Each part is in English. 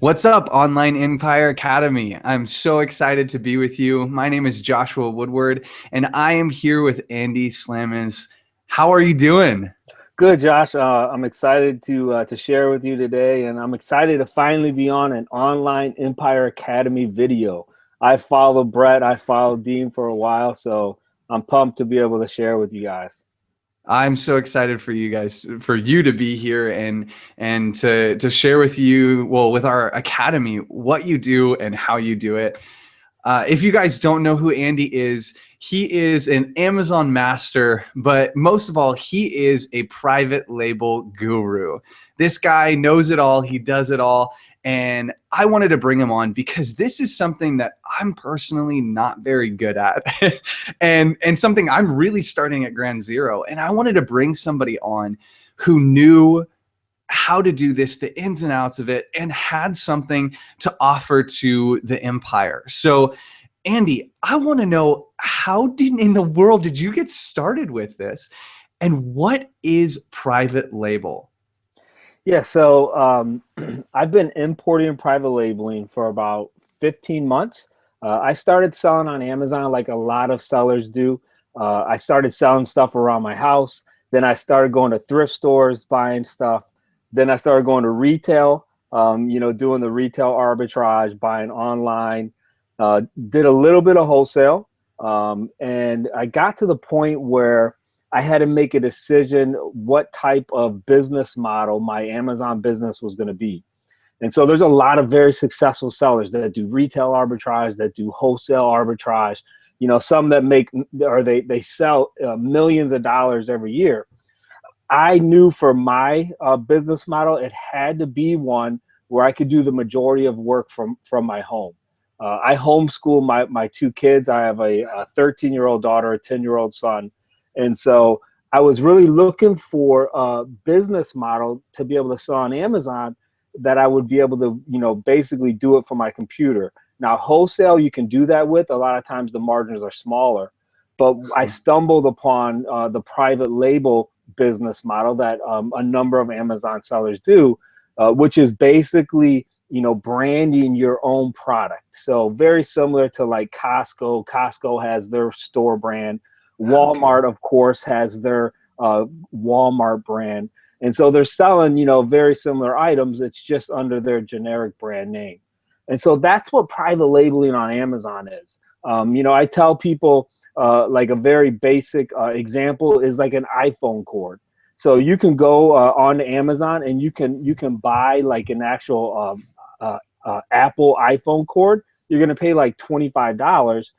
What's up, Online Empire Academy? I'm so excited to be with you. My name is Joshua Woodward, and I am here with Andy Slamans. How are you doing? Good, Josh. I'm excited to share with you today, and I'm excited to finally be on an Online Empire Academy video. I follow Brett, I followed Dean for a while, so I'm pumped to be able to share with you guys. I'm so excited for you guys, for you to be here and to share with you, well, with our academy, what you do and how you do it. If you guys don't know who Andy is, he is an Amazon master, but most of all, he is a private label guru. This guy knows it all. He does it all. And I wanted to bring him on because this is something that I'm personally not very good at and something I'm really starting at ground zero. And I wanted to bring somebody on who knew how to do this, the ins and outs of it, and had something to offer to the empire. So Andy, I want to know, in the world did you get started with this? And what is private label? Yeah, so I've been importing and private labeling for about 15 months. I started selling on Amazon like a lot of sellers do. I started selling stuff around my house. Then I started going to thrift stores, buying stuff. Then I started going to retail, doing the retail arbitrage, buying online, did a little bit of wholesale. And I got to the point where I had to make a decision what type of business model my Amazon business was going to be. And so there's a lot of very successful sellers that do retail arbitrage, that do wholesale arbitrage, some that make, or they sell millions of dollars every year. I knew for my business model, it had to be one where I could do the majority of work from my home. I homeschool my two kids. I have a 13-year-old daughter, a 10-year-old son. And so I was really looking for a business model to be able to sell on Amazon that I would be able to, basically do it from my computer. Now, wholesale, you can do that with. A lot of times the margins are smaller. But I stumbled upon the private label business model that a number of Amazon sellers do, which is basically, branding your own product. So very similar to like Costco. Costco has their store brand. Walmart, of course, has their Walmart brand. And so they're selling, very similar items. It's just under their generic brand name. And so that's what private labeling on Amazon is. I tell people, like a very basic example is like an iPhone cord. So you can go on Amazon and you can buy like an actual Apple iPhone cord. You're going to pay like $25.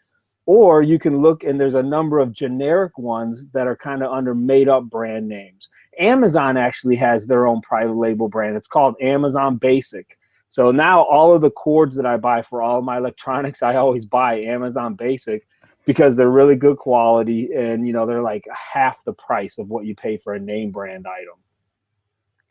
Or you can look and there's a number of generic ones that are kind of under made up brand names. Amazon actually has their own private label brand. It's called Amazon Basic. So now all of the cords that I buy for all of my electronics, I always buy Amazon Basic because they're really good quality and they're like half the price of what you pay for a name brand item.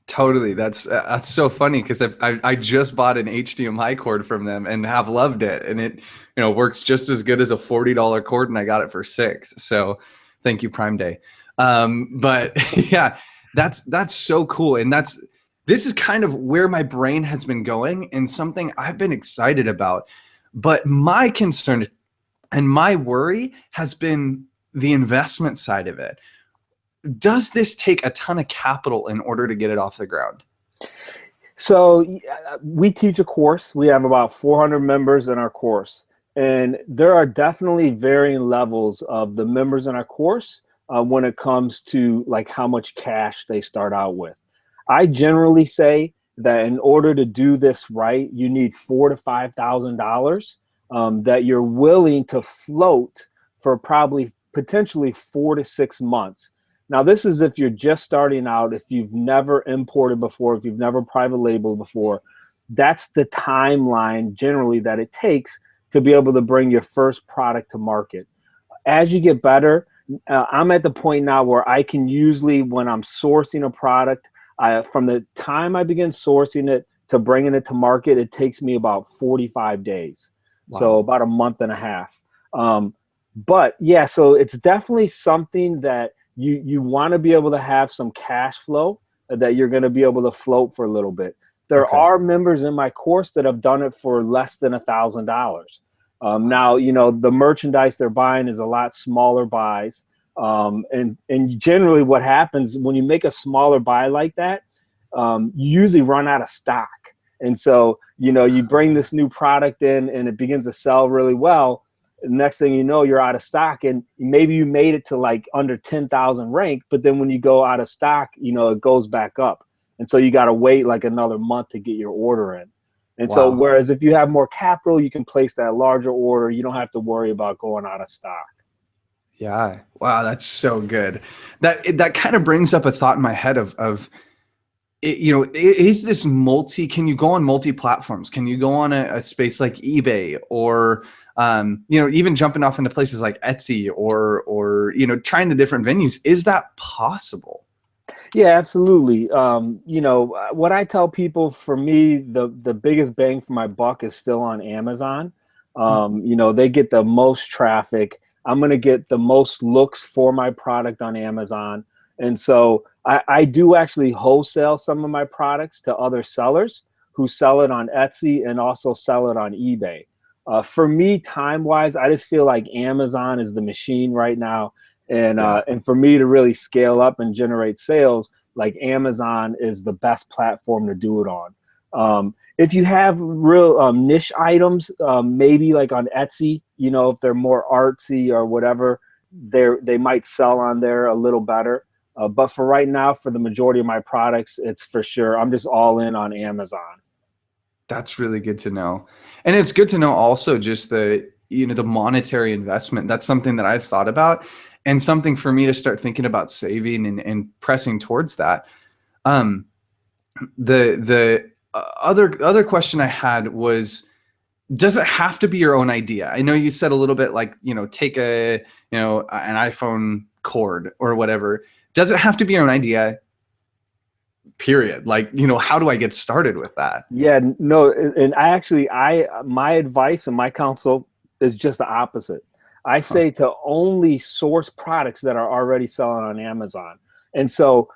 Totally. That's so funny because I just bought an HDMI cord from them and have loved it. And it, works just as good as a $40 cord and I got it for $6. So thank you, Prime Day. But yeah, that's so cool. And this is kind of where my brain has been going and something I've been excited about. But my concern and my worry has been the investment side of it. Does this take a ton of capital in order to get it off the ground? So we teach a course. We have about 400 members in our course. And there are definitely varying levels of the members in our course when it comes to like how much cash they start out with. I generally say that in order to do this right, you need $4,000 to $5,000 that you're willing to float for probably potentially 4 to 6 months. Now, this is if you're just starting out, if you've never imported before, if you've never private labeled before, that's the timeline generally that it takes to be able to bring your first product to market. As you get better, I'm at the point now where I can usually, when I'm sourcing a product, from the time I begin sourcing it to bringing it to market, it takes me about 45 days. Wow. So about a month and a half. But yeah, so it's definitely something that you want to be able to have some cash flow that you're going to be able to float for a little bit. There Okay. are members in my course that have done it for less than $1,000. Now, the merchandise they're buying is a lot smaller buys. And generally what happens when you make a smaller buy like that, you usually run out of stock. And so, you bring this new product in and it begins to sell really well. Next thing you know, you're out of stock, and maybe you made it to like under 10,000 rank, but then when you go out of stock, it goes back up. And so you got to wait like another month to get your order in. And so, Wow. whereas if you have more capital, you can place that larger order. You don't have to worry about going out of stock. Yeah. Wow. That's so good. That kind of brings up a thought in my head of is this can you go on multi-platforms? Can you go on a space like eBay or, even jumping off into places like Etsy or trying the different venues? Is that possible? Yeah, absolutely. What I tell people, for me, the biggest bang for my buck is still on Amazon. They get the most traffic. I'm going to get the most looks for my product on Amazon. And so I do actually wholesale some of my products to other sellers who sell it on Etsy and also sell it on eBay. For me, time-wise, I just feel like Amazon is the machine right now. And for me to really scale up and generate sales, like Amazon is the best platform to do it on. If you have real niche items, maybe like on Etsy, if they're more artsy or whatever, they might sell on there a little better. But for right now, for the majority of my products, it's for sure, I'm just all in on Amazon. That's really good to know. And it's good to know also just the monetary investment. That's something that I've thought about, and something for me to start thinking about saving and pressing towards that. The other question I had was, does it have to be your own idea? I know you said a little bit like, take an iPhone cord or whatever. Does it have to be your own idea? Period. Like, how do I get started with that? Yeah, no. And my advice and my counsel is just the opposite. I say to only source products that are already selling on Amazon. And so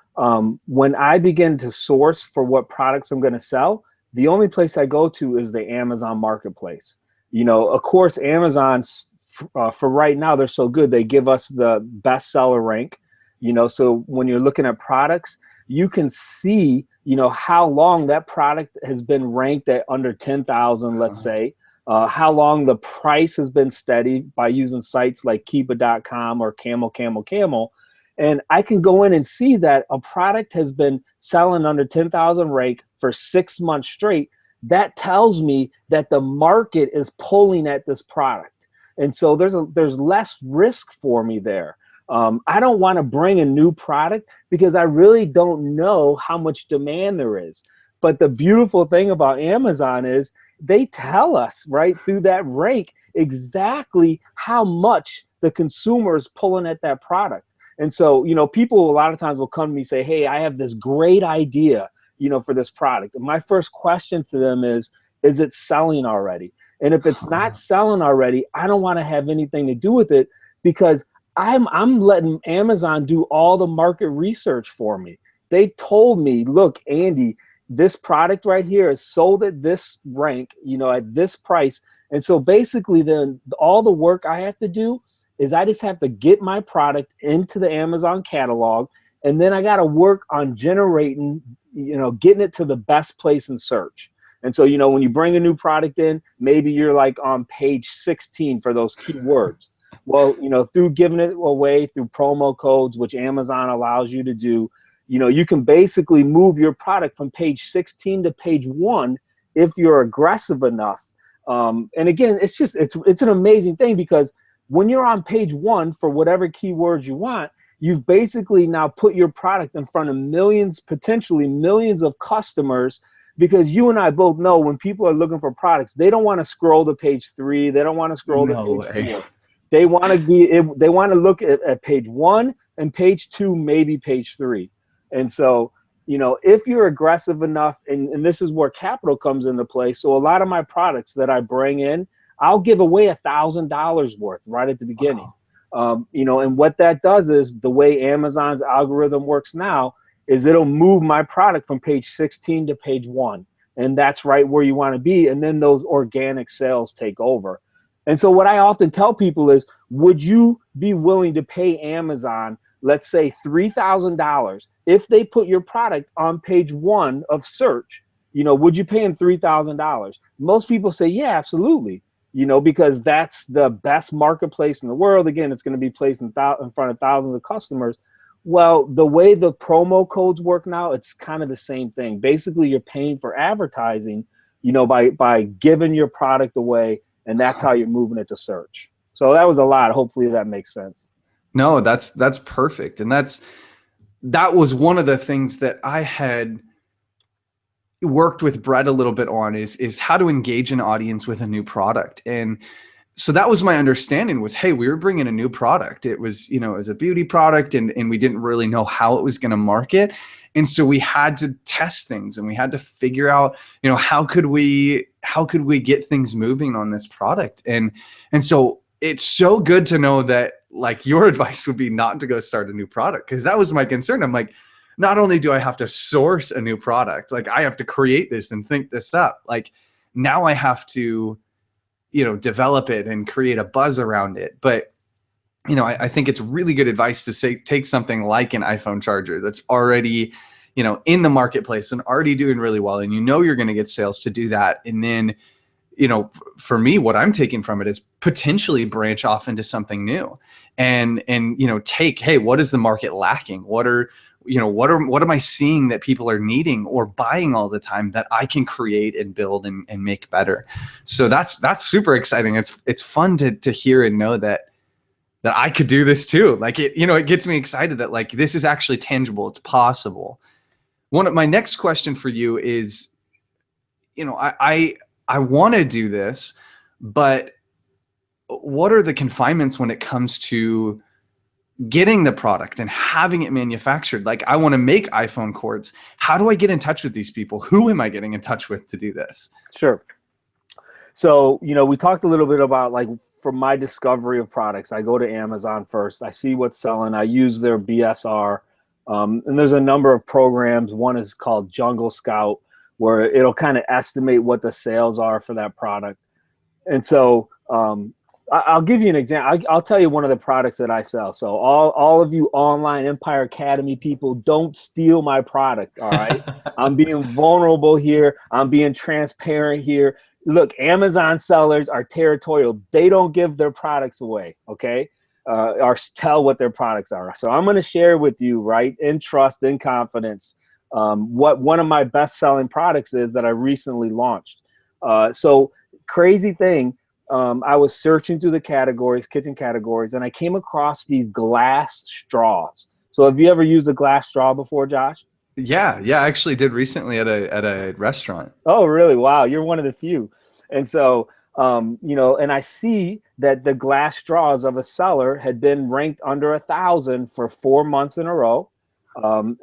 when I begin to source for what products I'm going to sell, the only place I go to is the Amazon marketplace. Of course, Amazon's for right now, they're so good. They give us the bestseller rank, so when you're looking at products, you can see, how long that product has been ranked at under 10,000, let's say, how long the price has been steady by using sites like Kiba.com or Camel. And I can go in and see that a product has been selling under 10,000 rank for 6 months straight. That tells me that the market is pulling at this product. And so there's less risk for me there. I don't want to bring a new product because I really don't know how much demand there is. But the beautiful thing about Amazon is they tell us right through that rank exactly how much the consumer is pulling at that product. And so, people a lot of times will come to me and say, hey, I have this great idea, for this product. And my first question to them is it selling already? And if it's not selling already, I don't want to have anything to do with it, because I'm letting Amazon do all the market research for me. They've told me, look, Andy, this product right here is sold at this rank, at this price. And so basically then all the work I have to do is I just have to get my product into the Amazon catalog. And then I got to work on generating, getting it to the best place in search. And so, when you bring a new product in, maybe you're like on page 16 for those keywords. Well, through giving it away through promo codes, which Amazon allows you to do, you can basically move your product from page 16 to page 1 if you're aggressive enough. And again, it's an amazing thing, because when you're on page 1 for whatever keywords you want, you've basically now put your product in front of millions, potentially millions of customers. Because you and I both know when people are looking for products, they don't want to scroll to page 3. They don't want to scroll to page 4. They want to look at page 1 and page 2, maybe page 3. And so, if you're aggressive enough, and this is where capital comes into play. So a lot of my products that I bring in, I'll give away $1,000 worth right at the beginning. Wow. And what that does is, the way Amazon's algorithm works now is it'll move my product from page 16 to page 1. and that's right where you want to be. And then those organic sales take over. And so what I often tell people is, would you be willing to pay Amazon, let's say $3,000, if they put your product on page 1 of search? Would you pay them $3,000? Most people say, yeah, absolutely. Because that's the best marketplace in the world. Again, it's going to be placed in front of thousands of customers. Well, the way the promo codes work now, it's kind of the same thing. Basically, you're paying for advertising, by giving your product away, and that's how you're moving it to search. So that was a lot. Hopefully that makes sense. No, that's perfect. And that was one of the things that I had worked with Brett a little bit on, is how to engage an audience with a new product. And so that was my understanding was, hey, we were bringing a new product. It was, it was a beauty product, and we didn't really know how it was going to market. And so we had to test things, and we had to figure out, how could we get things moving on this product? And so it's so good to know that, like, your advice would be not to go start a new product, because that was my concern. I'm like, not only do I have to source a new product, like I have to create this and think this up. Like now I have to, develop it and create a buzz around it. But, I think it's really good advice to say, take something like an iPhone charger that's already, in the marketplace and already doing really well. And you're going to get sales to do that. And then, for me, what I'm taking from it is potentially branch off into something new and take, hey, what is the market lacking? What am I seeing that people are needing or buying all the time that I can create and build and make better? So that's super exciting. It's fun to hear and know that I could do this too. Like it gets me excited that like this is actually tangible. It's possible. My next question for you is, I want to do this, but what are the confinements when it comes to getting the product and having it manufactured? Like I want to make iPhone cords. How do I get in touch with these people? Who am I getting in touch with to do this? Sure. So, we talked a little bit about, like, from my discovery of products, I go to Amazon first. I see what's selling. I use their BSR. And there's a number of programs. One is called Jungle Scout, where it'll kind of estimate what the sales are for that product. And so, I'll give you an example. I'll tell you one of the products that I sell. So all of you online Empire Academy people, don't steal my product, all right? I'm being vulnerable here. I'm being transparent here. Look, Amazon sellers are territorial. They don't give their products away, okay? Or tell what their products are. So I'm going to share with you, right, in trust, in confidence, what one of my best-selling products is that I recently launched. So crazy thing. I was searching through the categories, kitchen categories, and I came across these glass straws. So have you ever used a glass straw before, Josh? Yeah, I actually did recently at a restaurant. Oh, really? Wow, you're one of the few. And so, and I see that the glass straws of a seller had been ranked under 1,000 for 4 months in a row,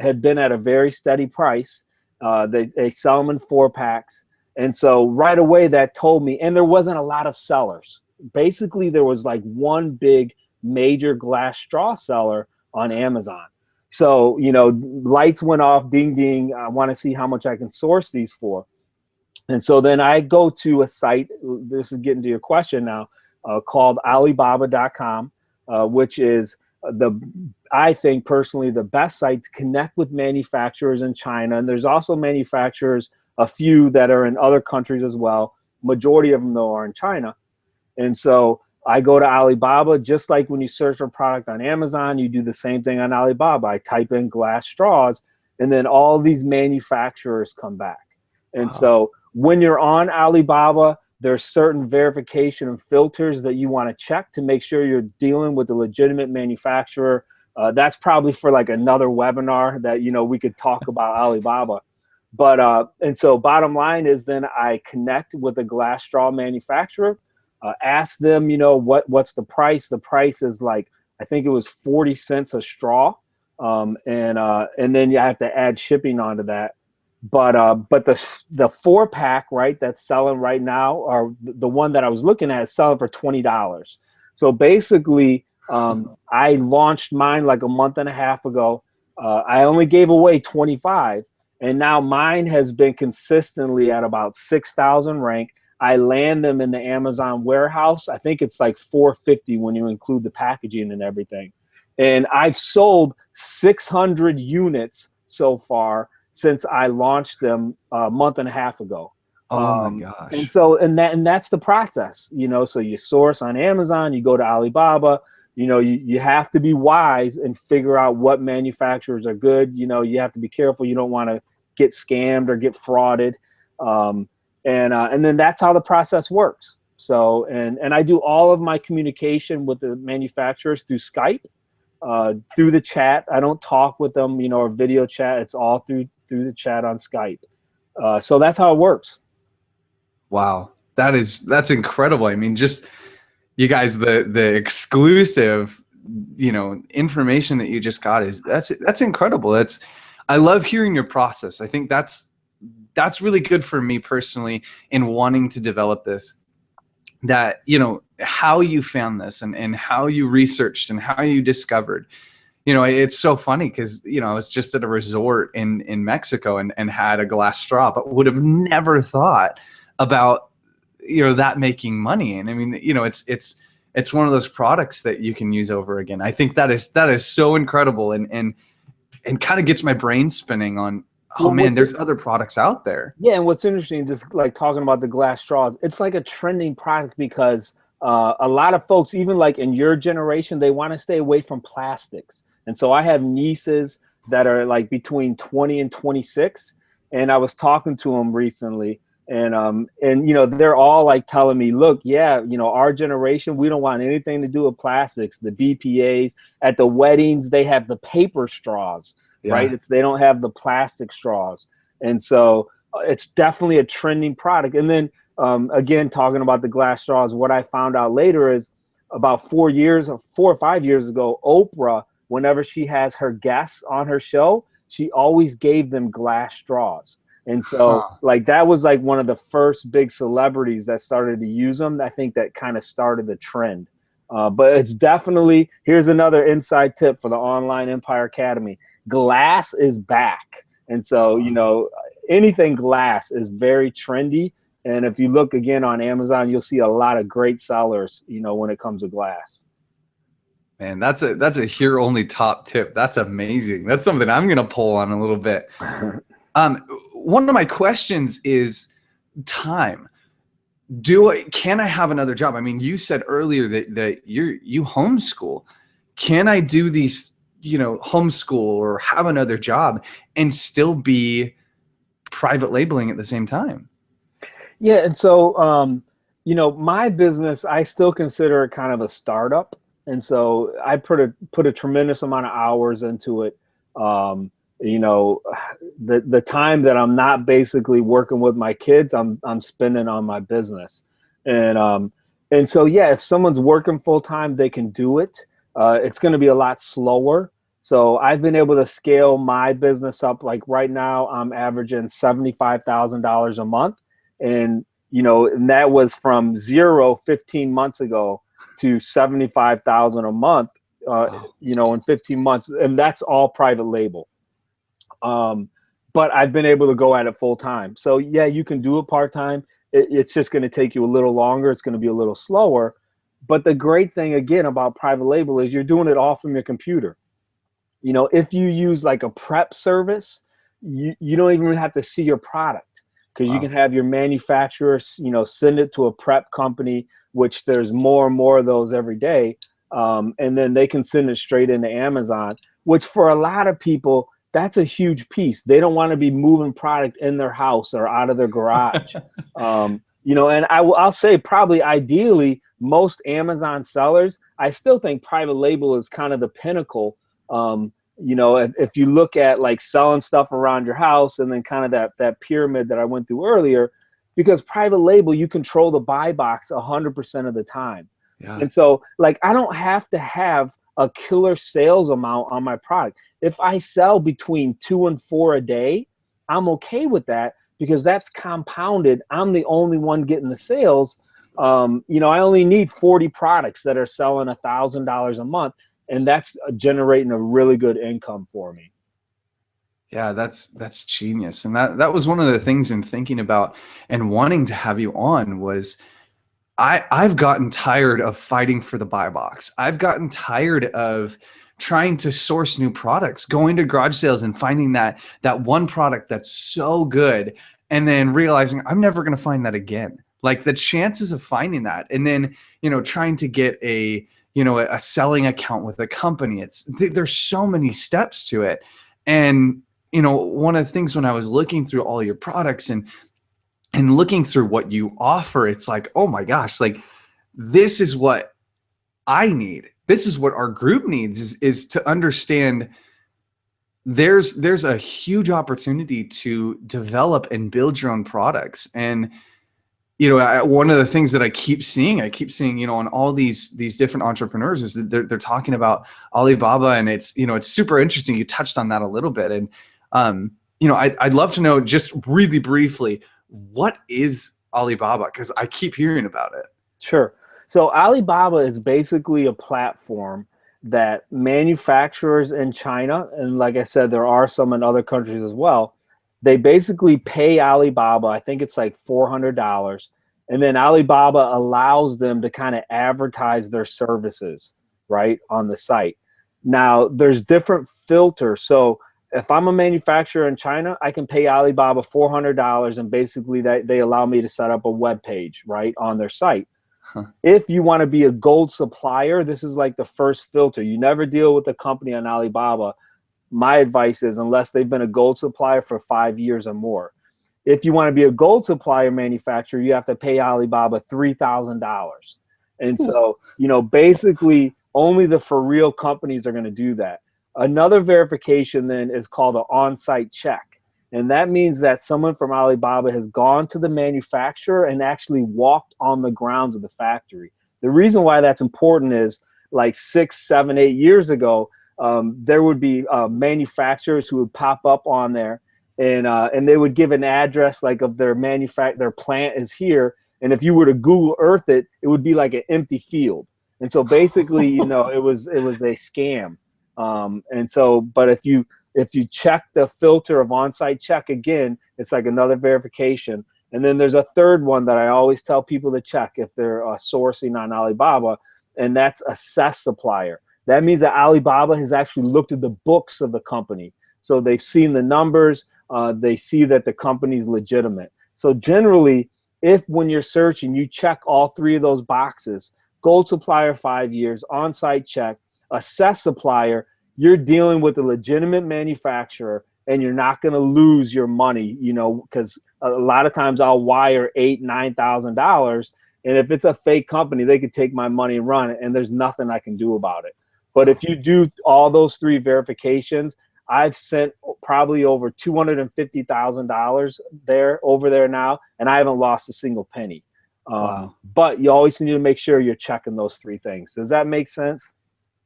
had been at a very steady price. They sell them in 4-packs. And so right away that told me, and there wasn't a lot of sellers. Basically, there was like one big major glass straw seller on Amazon. So, lights went off, ding, ding. I want to see how much I can source these for. And so then I go to a site, this is getting to your question now, called Alibaba.com, which is I think personally the best site to connect with manufacturers in China. And there's also manufacturers, a few that are in other countries as well. Majority of them, though, are in China. And so I go to Alibaba, just like when you search for a product on Amazon, you do the same thing on Alibaba. I type in glass straws, and then all these manufacturers come back. And wow. So when you're on Alibaba, there's certain verification and filters that you want to check to make sure you're dealing with a legitimate manufacturer. That's probably for like another webinar that, we could talk about Alibaba. But and so bottom line is then I connect with a glass straw manufacturer, ask them, what's the price? The price is like, I think it was 40 cents a straw. And then you have to add shipping onto that. But the 4-pack, right, that's selling right now, or the one that I was looking at is selling for $20. So basically, I launched mine like a month and a half ago. I only gave away 25. And now mine has been consistently at about 6,000 rank. I land them in the Amazon warehouse. I think it's like 450 when you include the packaging and everything. And I've sold 600 units so far since I launched them a month and a half ago. Oh my gosh. And that's the process, you know. So you source on Amazon, you go to Alibaba, you know, you have to be wise and figure out what manufacturers are good. You know, you have to be careful. You don't want to get scammed or get frauded. And then that's how the process works. So, and I do all of my communication with the manufacturers through Skype, through the chat. I don't talk with them, you know, or video chat. It's all through the chat on Skype. So that's how it works. Wow. That's incredible. I mean, just you guys, the exclusive, you know, information that you just got that's incredible. I love hearing your process. I think that's really good for me personally in wanting to develop this, that, you know, how you found this and how you researched and how you discovered. You know, it's so funny because, you know, I was just at a resort in Mexico and had a glass straw, but would have never thought about, you know, that making money. And I mean, you know, it's one of those products that you can use over again. I think that is so incredible and kind of gets my brain spinning on, oh man, there's other products out there. Yeah, and what's interesting, just like talking about the glass straws, it's like a trending product because a lot of folks, even like in your generation, they want to stay away from plastics. And so I have nieces that are like between 20 and 26, and I was talking to them recently, and you know, they're all like telling me, look, yeah, you know, our generation, we don't want anything to do with plastics. The BPAs at the weddings, they have the paper straws, right? They don't have the plastic straws. And so it's definitely a trending product. And then again, talking about the glass straws, what I found out later is about 4 or 5 years ago, Oprah, whenever she has her guests on her show, she always gave them glass straws. And so like that was like one of the first big celebrities that started to use them. I think that kind of started the trend. But it's definitely, here's another inside tip for the Online Empire Academy. Glass is back. And so, you know, anything glass is very trendy. And if you look again on Amazon, you'll see a lot of great sellers, you know, when it comes to glass. Man, that's a here only top tip. That's amazing. That's something I'm going to pull on a little bit. One of my questions is time. Can I have another job? I mean, you said earlier that you homeschool. Can I do these, you know, homeschool or have another job and still be private labeling at the same time? Yeah. And so, you know, my business, I still consider it kind of a startup. And so I put a tremendous amount of hours into it. You know, the time that I'm not basically working with my kids, I'm spending on my business. And so, yeah, if someone's working full time, they can do it. It's going to be a lot slower. So I've been able to scale my business up. Like right now, I'm averaging $75,000 a month. And, you know, and that was from 15 months ago to 75,000 a month, you know, in 15 months. And that's all private label. But I've been able to go at it full time. So yeah, you can do it part time. It's just going to take you a little longer. It's going to be a little slower. But the great thing again about private label is you're doing it all from your computer. You know, if you use like a prep service, you don't even have to see your product because you can have your manufacturers, you know, send it to a prep company, which there's more and more of those every day. And then they can send it straight into Amazon, which for a lot of people, that's a huge piece. They don't want to be moving product in their house or out of their garage. You know, and I'll say probably ideally most Amazon sellers, I still think private label is kind of the pinnacle. You know, if you look at like selling stuff around your house and then kind of that pyramid that I went through earlier, because private label, you control the buy box 100% of the time. Yeah. And so like, I don't have to have a killer sales amount on my product. If I sell between 2 and 4 a day, I'm okay with that because that's compounded. I'm the only one getting the sales. You know, I only need 40 products that are selling $1,000 a month, and that's generating a really good income for me. Yeah, that's genius. And that was one of the things in thinking about and wanting to have you on was I've gotten tired of fighting for the buy box. I've gotten tired of trying to source new products, going to garage sales and finding that one product that's so good and then realizing I'm never going to find that again. Like the chances of finding that and then, trying to get a selling account with a company. There's so many steps to it. And one of the things when I was looking through all your products and looking through what you offer, it's like, oh my gosh, like this is what I need. This is what our group needs is to understand there's a huge opportunity to develop and build your own products. And one of the things that I keep seeing, on all these different entrepreneurs is that they're talking about Alibaba, and it's super interesting. You touched on that a little bit, and I'd love to know just really briefly, what is Alibaba? Because I keep hearing about it. Sure. So Alibaba is basically a platform that manufacturers in China, and like I said, there are some in other countries as well, they basically pay Alibaba, I think it's like $400, and then Alibaba allows them to kind of advertise their services, right, on the site. Now, there's different filters. So if I'm a manufacturer in China, I can pay Alibaba $400, and basically they allow me to set up a web page, right, on their site. Huh. If you want to be a gold supplier, this is like the first filter. You never deal with a company on Alibaba. My advice is, unless they've been a gold supplier for 5 years or more. If you want to be a gold supplier manufacturer, you have to pay Alibaba $3,000. And so, basically only the for real companies are going to do that. Another verification then is called an on-site check. And that means that someone from Alibaba has gone to the manufacturer and actually walked on the grounds of the factory. The reason why that's important is like 6, 7, 8 years ago, there would be manufacturers who would pop up on there, and they would give an address like of their plant is here. And if you were to Google Earth it, it would be like an empty field. And so basically, it was a scam. And so, but if you check the filter of on-site check, again, it's like another verification. And then there's a third one that I always tell people to check if they're sourcing on Alibaba, and that's assess supplier. That means that Alibaba has actually looked at the books of the company. So they've seen the numbers, they see that the company's legitimate. So generally, if when you're searching, you check all three of those boxes, gold supplier 5 years, on-site check, assess supplier, you're dealing with a legitimate manufacturer, and you're not going to lose your money, because a lot of times I'll wire $8,000, $9,000, and if it's a fake company, they could take my money and run it, and there's nothing I can do about it. But if you do all those three verifications, I've sent probably over $250,000 over there now, and I haven't lost a single penny. Wow. But you always need to make sure you're checking those three things. Does that make sense?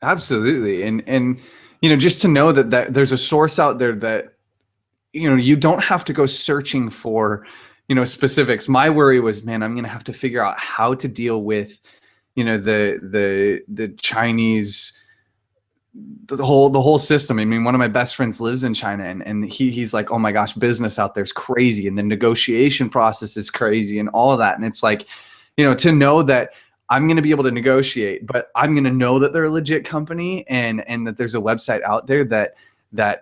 Absolutely. And just to know that there's a source out there that, you don't have to go searching for, specifics. My worry was, man, I'm going to have to figure out how to deal with, the Chinese, the whole system. I mean, one of my best friends lives in China, and he's like, oh my gosh, business out there's crazy. And the negotiation process is crazy and all of that. And it's like, to know that I'm going to be able to negotiate, but I'm going to know that they're a legit company, and that there's a website out there that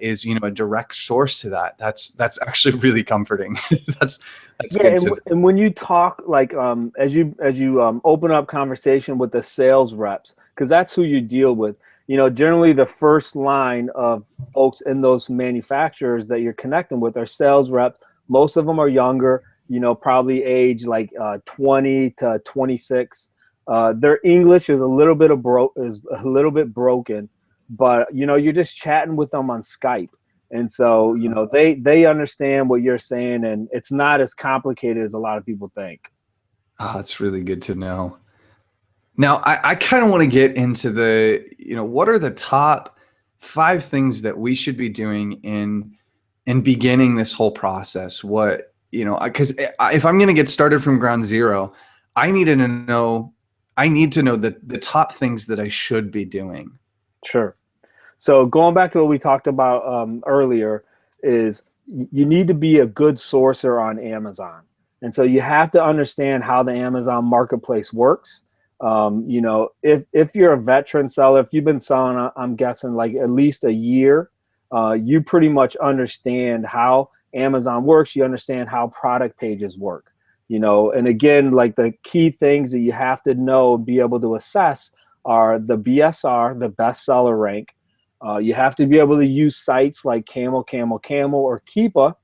is, a direct source to that. That's actually really comforting. that's Yeah, good. and when you talk, like, as you open up conversation with the sales reps, because that's who you deal with. Generally the first line of folks in those manufacturers that you're connecting with are sales rep. Most of them are younger, probably age like 20 to 26. Their English is a little bit broken, but you're just chatting with them on Skype, and so they understand what you're saying, and it's not as complicated as a lot of people think. Oh, that's really good to know. Now, I kind of want to get into the, what are the top 5 things that we should be doing in beginning this whole process? What, because if I'm going to get started from ground zero, I need to know the top things that I should be doing. Sure. So going back to what we talked about earlier, is you need to be a good sourcer on Amazon. And so you have to understand how the Amazon marketplace works. You know, if you're a veteran seller, if you've been selling, I'm guessing like at least a year, you pretty much understand how Amazon works. You understand how product pages work, you know, and again, like the key things that you have to know, be able to assess are the BSR, the bestseller rank. You have to be able to use sites like Camel, or Keepa,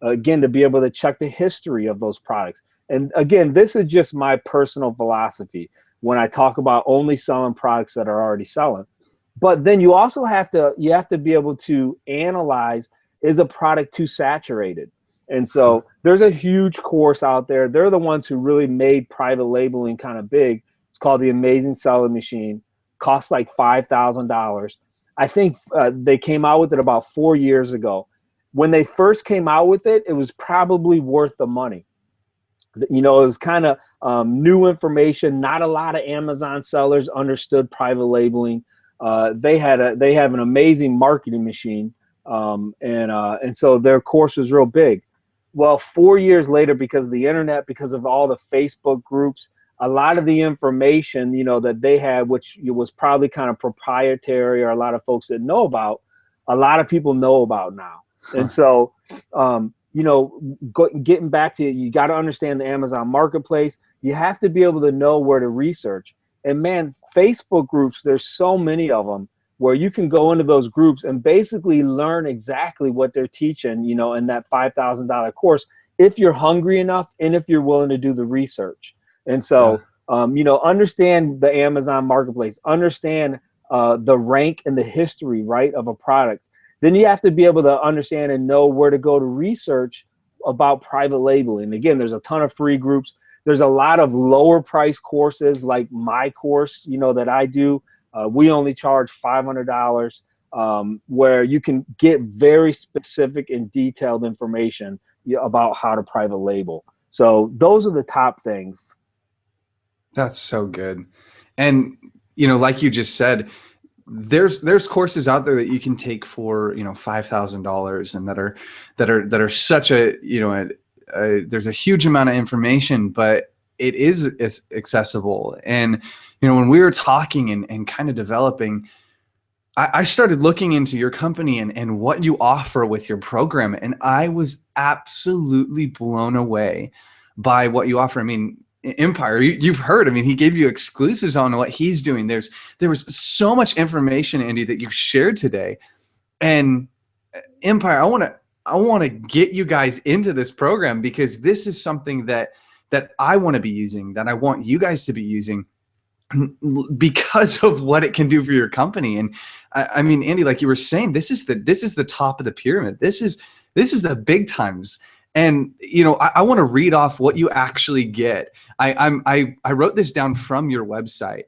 again, to be able to check the history of those products. And again, this is just my personal philosophy when I talk about only selling products that are already selling. But then you also have to be able to analyze, is a product too saturated? And so there's a huge course out there. They're the ones who really made private labeling kind of big. It's called the Amazing Selling Machine. Costs like $5,000. I think they came out with it about 4 years ago. When they first came out with it, it was probably worth the money. You know, it was kind of new information. Not a lot of Amazon sellers understood private labeling. They have an amazing marketing machine, and so their course was real big. Well, 4 years later, because of the internet, because of all the Facebook groups, a lot of the information, you know, that they had, which was probably kind of proprietary or a lot of folks didn't know about, a lot of people know about now. And so, you know, getting back to it, you got to understand the Amazon marketplace. You have to be able to know where to research. And man, Facebook groups, there's so many of them where you can go into those groups and basically learn exactly what they're teaching, you know, in that $5,000 course, if you're hungry enough and if you're willing to do the research. And so, you know, understand the Amazon marketplace, understand the rank and the history, right, of a product. Then you have to be able to understand and know where to go to research about private labeling. Again, there's a ton of free groups. There's a lot of lower price courses like my course, you know, that I do. We only charge $500, where you can get very specific and detailed information about how to private label. So those are the top things. That's so good. And, you know, like you just said, there's courses out there that you can take for, you know, $5,000 and that are such a, you know, there's a huge amount of information, but it's accessible. And, you know, when we were talking and kind of developing, I started looking into your company and what you offer with your program. And I was absolutely blown away by what you offer. I mean, Empire, you've heard, I mean, he gave you exclusives on what he's doing. There was so much information, Andy, that you've shared today. And Empire, I want to get you guys into this program, because this is something that I want to be using, that I want you guys to be using, because of what it can do for your company. And I mean, Andy, like you were saying, this is the top of the pyramid. This is the big times. And, you know, I want to read off what you actually get. I wrote this down from your website.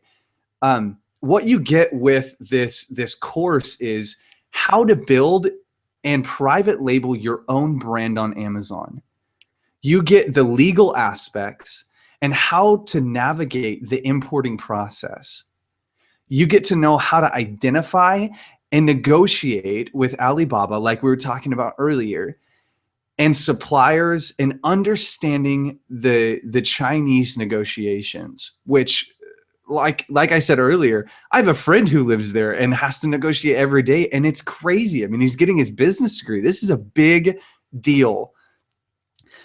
What you get with this course is how to build and private label your own brand on Amazon. You get the legal aspects and how to navigate the importing process. You get to know how to identify and negotiate with Alibaba, like we were talking about earlier, and suppliers, and understanding the Chinese negotiations, which, like I said earlier, I have a friend who lives there and has to negotiate every day, and it's crazy. I mean, he's getting his business degree. This is a big deal.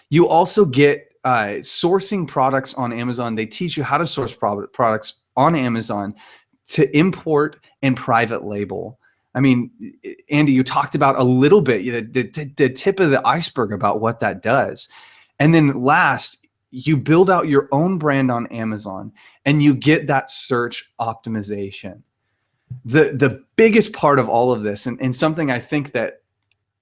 You also get sourcing products on Amazon. They teach you how to source products on Amazon, to import and private label. I mean, Andy, you talked about a little bit, the tip of the iceberg about what that does. And then last, you build out your own brand on Amazon and you get that search optimization. The biggest part of all of this, and something I think that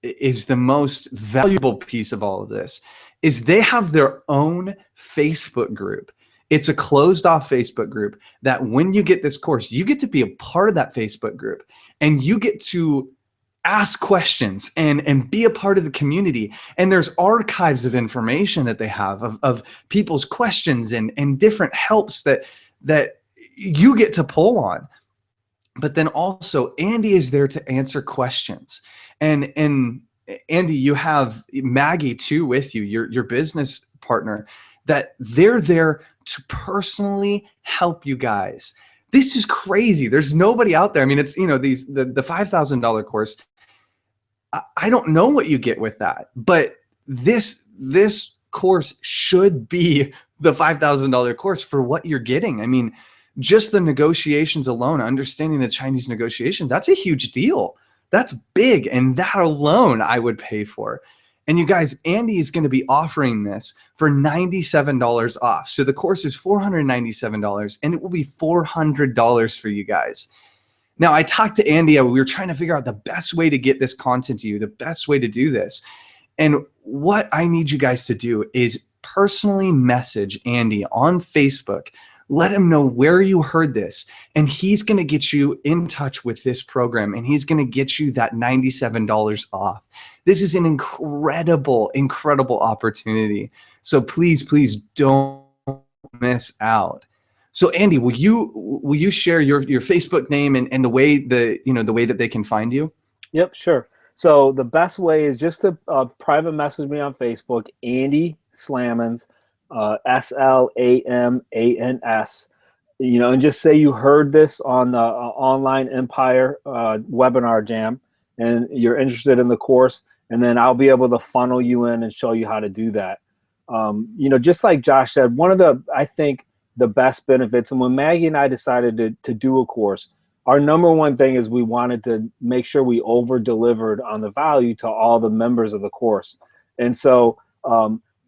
is the most valuable piece of all of this, is they have their own Facebook group. It's a closed off Facebook group that when you get this course, you get to be a part of that Facebook group, and you get to ask questions and be a part of the community. And there's archives of information that they have of people's questions and different helps that you get to pull on. But then also Andy is there to answer questions. And Andy, you have Maggie too with you, your business partner, that they're there to personally help you guys. This is crazy. There's nobody out there. I mean, it's, the $5,000 course. I don't know what you get with that, but this course should be the $5,000 course for what you're getting. I mean, just the negotiations alone, understanding the Chinese negotiation, that's a huge deal. That's big. And that alone I would pay for. And you guys, Andy is going to be offering this for $97 off. So the course is $497 and it will be $400 for you guys. Now, I talked to Andy. We were trying to figure out the best way to get this content to you, the best way to do this. And what I need you guys to do is personally message Andy on Facebook. Let him know where you heard this, and he's going to get you in touch with this program, and he's going to get you that $97 off. This is an incredible, incredible opportunity. So please, please don't miss out. So Andy, will you share your Facebook name and the way that they can find you? Yep, sure. So the best way is just to private message me on Facebook, Andy Slamans, Slamans, and just say you heard this on the Online Empire webinar jam, and you're interested in the course, and then I'll be able to funnel you in and show you how to do that. Just like Josh said, one of I think the best benefits, and when Maggie and I decided to do a course, our number one thing is we wanted to make sure we over-delivered on the value to all the members of the course. And so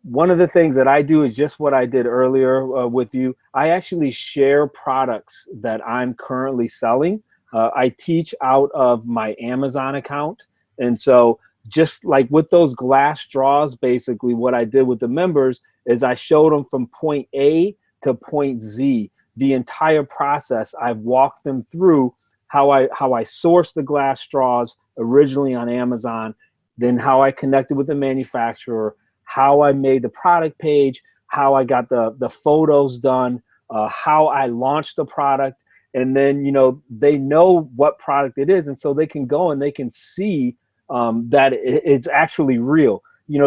one of the things that I do is just what I did earlier with you. I actually share products that I'm currently selling. I teach out of my Amazon account. And so just like with those glass straws, basically what I did with the members is I showed them from point A to point Z. The entire process, I've walked them through how I sourced the glass straws originally on Amazon, then how I connected with the manufacturer, how I made the product page, how I got the photos done, how I launched the product, and then they know what product it is, and so they can go and they can see that it's actually real.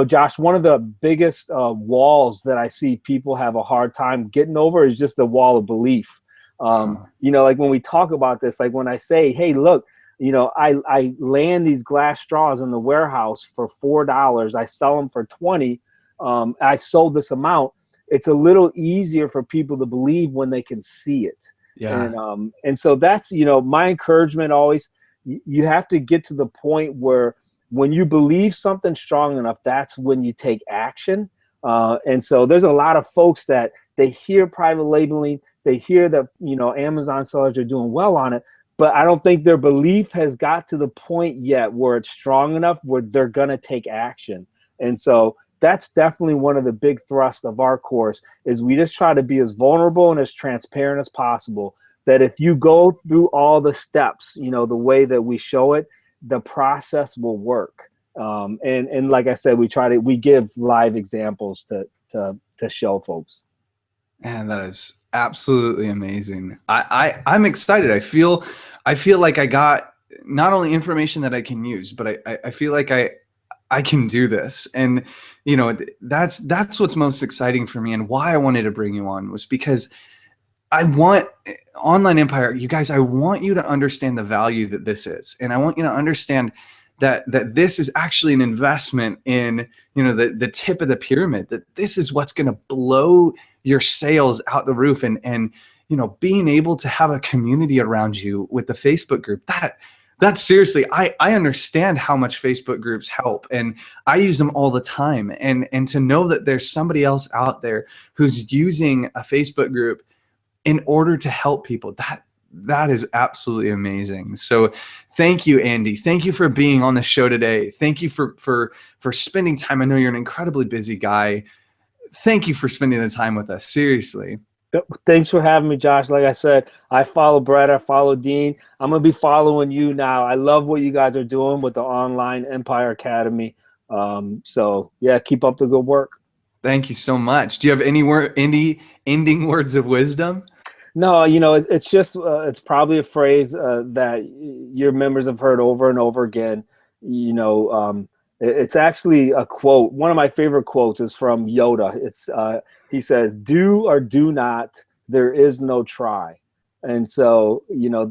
Josh, one of the biggest walls that I see people have a hard time getting over is just the wall of belief. Like when we talk about this, like when I say, hey, look, I land these glass straws in the warehouse for $4. I sell them for $20. I sold this amount. It's a little easier for people to believe when they can see it. Yeah. And so that's, my encouragement always, you have to get to the point where when you believe something strong enough, that's when you take action. And so there's a lot of folks that they hear private labeling, they hear that, Amazon sellers are doing well on it, but I don't think their belief has got to the point yet where it's strong enough where they're going to take action. And so that's definitely one of the big thrusts of our course is we just try to be as vulnerable and as transparent as possible, that if you go through all the steps, the way that we show it, the process will work. And like I said, we give live examples to show folks. Man, that is absolutely amazing. I'm excited. I feel like I got not only information that I can use, but I feel like I can do this. And that's what's most exciting for me, and why I wanted to bring you on was because I want Online Empire, you guys, I want you to understand the value that this is. And I want you to understand that this is actually an investment in, the tip of the pyramid, that this is what's going to blow your sales out the roof. And being able to have a community around you with the Facebook group, that seriously, I understand how much Facebook groups help, and I use them all the time. And to know that there's somebody else out there who's using a Facebook group in order to help people, that is absolutely amazing. So thank you, Andy. Thank you for being on the show today. Thank you for spending time. I know you're an incredibly busy guy. Thank you for spending the time with us. Seriously. Thanks for having me, Josh. Like I said, I follow Brett, I follow Dean. I'm going to be following you now. I love what you guys are doing with the Online Empire Academy. So yeah, keep up the good work. Thank you so much. Do you have any ending words of wisdom? No, it's just, it's probably a phrase that your members have heard over and over again. And It's actually a quote. One of my favorite quotes is from Yoda. He says, "Do or do not. There is no try." And so,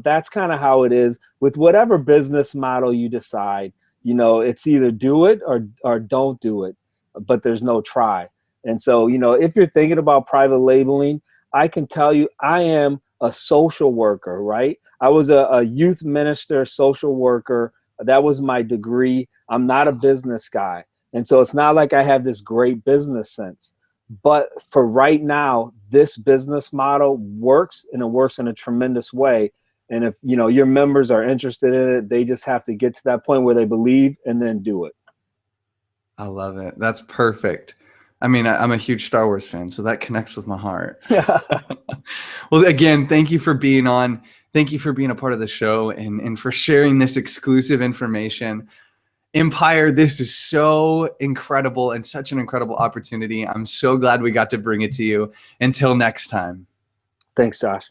that's kind of how it is with whatever business model you decide. It's either do it or don't do it, but there's no try. And so, if you're thinking about private labeling, I can tell you I am a social worker, right? I was a youth minister, social worker. That was my degree. I'm not a business guy. And so it's not like I have this great business sense. But for right now, this business model works, and it works in a tremendous way. And if your members are interested in it, they just have to get to that point where they believe and then do it. I love it. That's perfect. I mean, I'm a huge Star Wars fan, so that connects with my heart. Well, again, thank you for being on. Thank you for being a part of the show and for sharing this exclusive information. Empire, this is so incredible and such an incredible opportunity. I'm so glad we got to bring it to you. Until next time. Thanks, Josh.